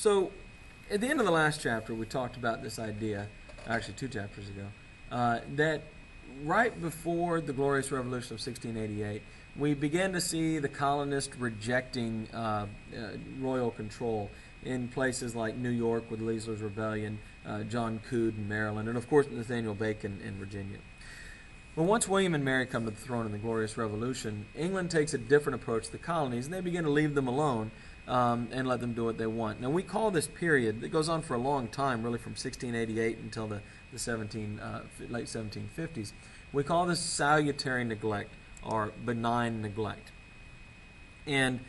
So, at the end of the last chapter, we talked about this idea, actually 2 chapters ago, that right before the Glorious Revolution of 1688, we began to see the colonists rejecting royal control in places like New York with Leisler's Rebellion, John Coode in Maryland, and of course Nathaniel Bacon in Virginia. Well, once William and Mary come to the throne in the Glorious Revolution, England takes a different approach to the colonies, and they begin to leave them alone and let them do what they want. Now, we call this period, that goes on for a long time, really from 1688 until the late 1750s, we call this salutary neglect, or benign neglect. And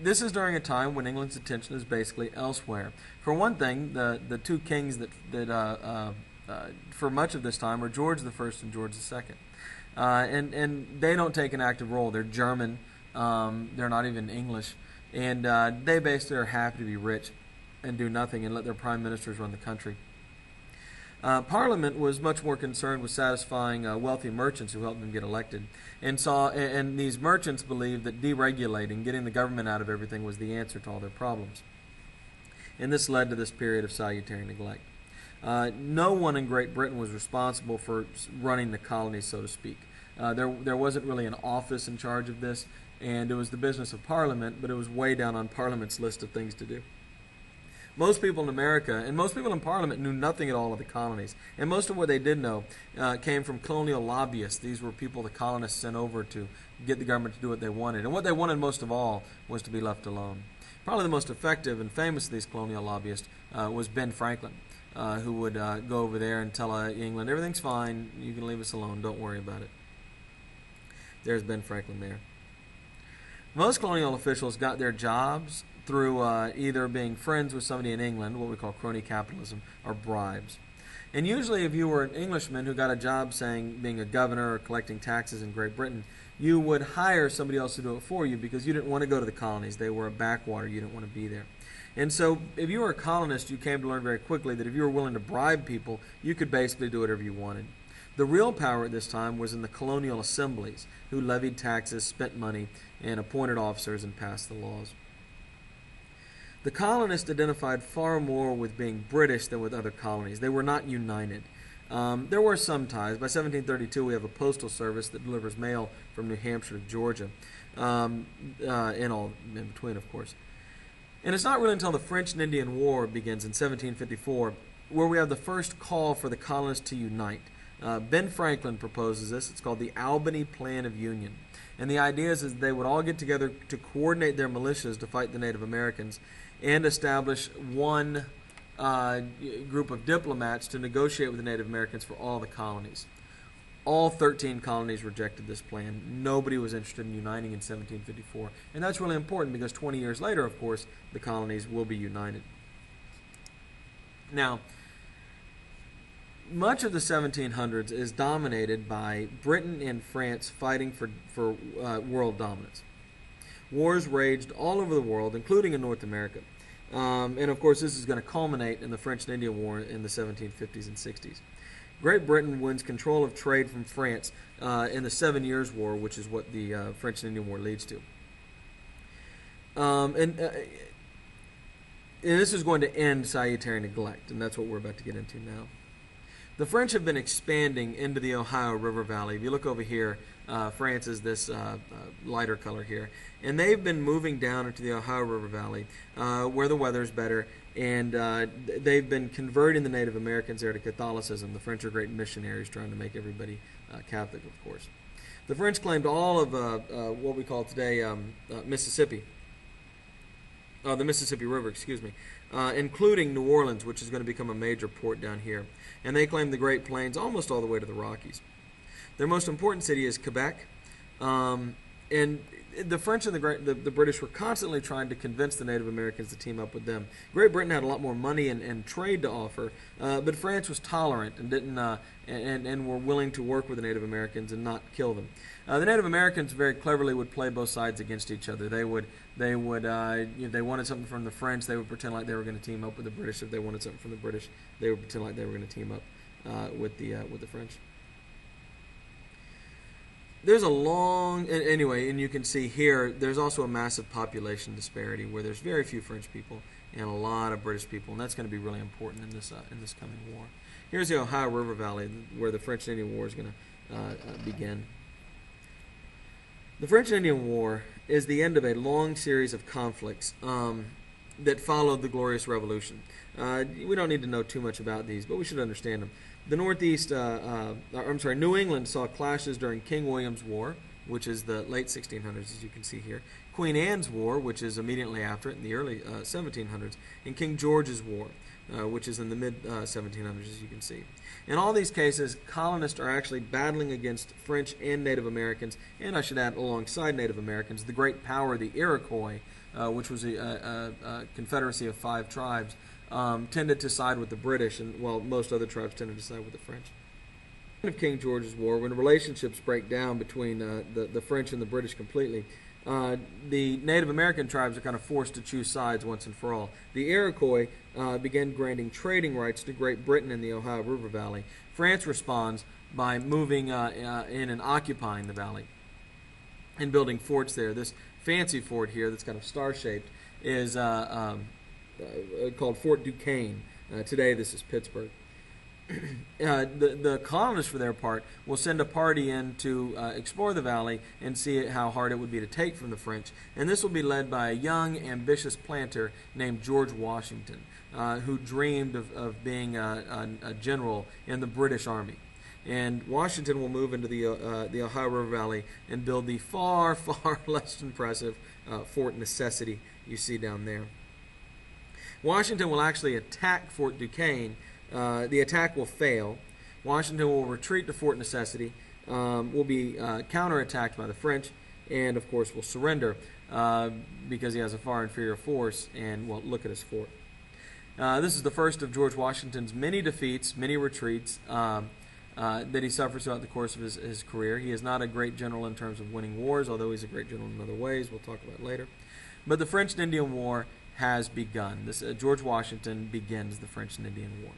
this is during a time when England's attention is basically elsewhere. For one thing, the two kings that for much of this time are George I and George II. And they don't take an active role. They're German. They're not even English. And they basically are happy to be rich and do nothing and let their prime ministers run the country. Parliament was much more concerned with satisfying wealthy merchants who helped them get elected, and these merchants believed that deregulating, getting the government out of everything, was the answer to all their problems. And this led to this period of salutary neglect. No one in Great Britain was responsible for running the colonies, so to speak. There wasn't really an office in charge of this, and it was the business of Parliament, but it was way down on Parliament's list of things to do. Most people in America, and most people in Parliament, knew nothing at all of the colonies. And most of what they did know came from colonial lobbyists. These were people the colonists sent over to get the government to do what they wanted. And what they wanted most of all was to be left alone. Probably the most effective and famous of these colonial lobbyists was Ben Franklin, who would go over there and tell England, everything's fine, you can leave us alone, don't worry about it. There's Ben Franklin there. Most colonial officials got their jobs through either being friends with somebody in England, what we call crony capitalism, or bribes. And usually if you were an Englishman who got a job, saying being a governor or collecting taxes in Great Britain, you would hire somebody else to do it for you because you didn't want to go to the colonies. They were a backwater. You didn't want to be there. And so if you were a colonist, you came to learn very quickly that if you were willing to bribe people, you could basically do whatever you wanted. The real power at this time was in the colonial assemblies, who levied taxes, spent money, and appointed officers and passed the laws. The colonists identified far more with being British than with other colonies. They were not united. There were some ties. By 1732, we have a postal service that delivers mail from New Hampshire to Georgia, and all in between, of course. And it's not really until the French and Indian War begins in 1754 where we have the first call for the colonists to unite. Ben Franklin proposes this. It's called the Albany Plan of Union. And the idea is they would all get together to coordinate their militias to fight the Native Americans and establish one group of diplomats to negotiate with the Native Americans for all the colonies. All 13 colonies rejected this plan. Nobody was interested in uniting in 1754. And that's really important because 20 years later, of course, the colonies will be united. Now, much of the 1700s is dominated by Britain and France fighting for world dominance. Wars raged all over the world, including in North America. And of course, this is going to culminate in the French and Indian War in the 1750s and 60s. Great Britain wins control of trade from France in the 7 Years' War, which is what the French and Indian War leads to. And this is going to end salutary neglect, and that's what we're about to get into now. The French have been expanding into the Ohio River Valley. If you look over here, France is this lighter color here. And they've been moving down into the Ohio River Valley where the weather's better. And they've been converting the Native Americans there to Catholicism. The French are great missionaries trying to make everybody Catholic, of course. The French claimed all of what we call today Mississippi. The Mississippi River, excuse me, including New Orleans, which is going to become a major port down here. And they claim the Great Plains almost all the way to the Rockies. Their most important city is Quebec, and the French and the British were constantly trying to convince the Native Americans to team up with them. Great Britain had a lot more money and trade to offer, but France was tolerant and didn't and were willing to work with the Native Americans and not kill them. The Native Americans very cleverly would play both sides against each other. They would if they wanted something from the French, they would pretend like they were going to team up with the British. If they wanted something from the British, they would pretend like they were going to team up with the French. There's a long, and you can see here, there's also a massive population disparity where there's very few French people and a lot of British people, and that's going to be really important in this coming war. Here's the Ohio River Valley, where the French and Indian War is going to begin. The French and Indian War is the end of a long series of conflicts that followed the Glorious Revolution. We don't need to know too much about these, but we should understand them. The New England saw clashes during King William's War, which is the late 1600s, as you can see here. Queen Anne's War, which is immediately after it in the early 1700s, and King George's War, which is in the mid-1700s, as you can see. In all these cases, colonists are actually battling against French and Native Americans, and I should add, alongside Native Americans, the great power, the Iroquois, which was a confederacy of 5 tribes, tended to side with the British, and while most other tribes tended to side with the French. Of King George's War, when relationships break down between the French and the British completely, the Native American tribes are kind of forced to choose sides once and for all. The Iroquois began granting trading rights to Great Britain in the Ohio River Valley. France responds by moving in and occupying the valley and building forts there. This fancy fort here that's kind of star-shaped is called Fort Duquesne. Today this is Pittsburgh. The colonists, for their part, will send a party in to explore the valley and see how hard it would be to take from the French. And this will be led by a young, ambitious planter named George Washington, who dreamed of being a general in the British Army. And Washington will move into the Ohio River Valley and build the far, far less impressive Fort Necessity you see down there. Washington will actually attack Fort Duquesne. The attack will fail. Washington will retreat to Fort Necessity, will be counterattacked by the French, and of course will surrender because he has a far inferior force, and well, look at his fort. This is the first of George Washington's many defeats, many retreats that he suffers throughout the course of his career. He is not a great general in terms of winning wars, although he's a great general in other ways. We'll talk about later. But the French and Indian War has begun. George Washington begins the French and Indian War.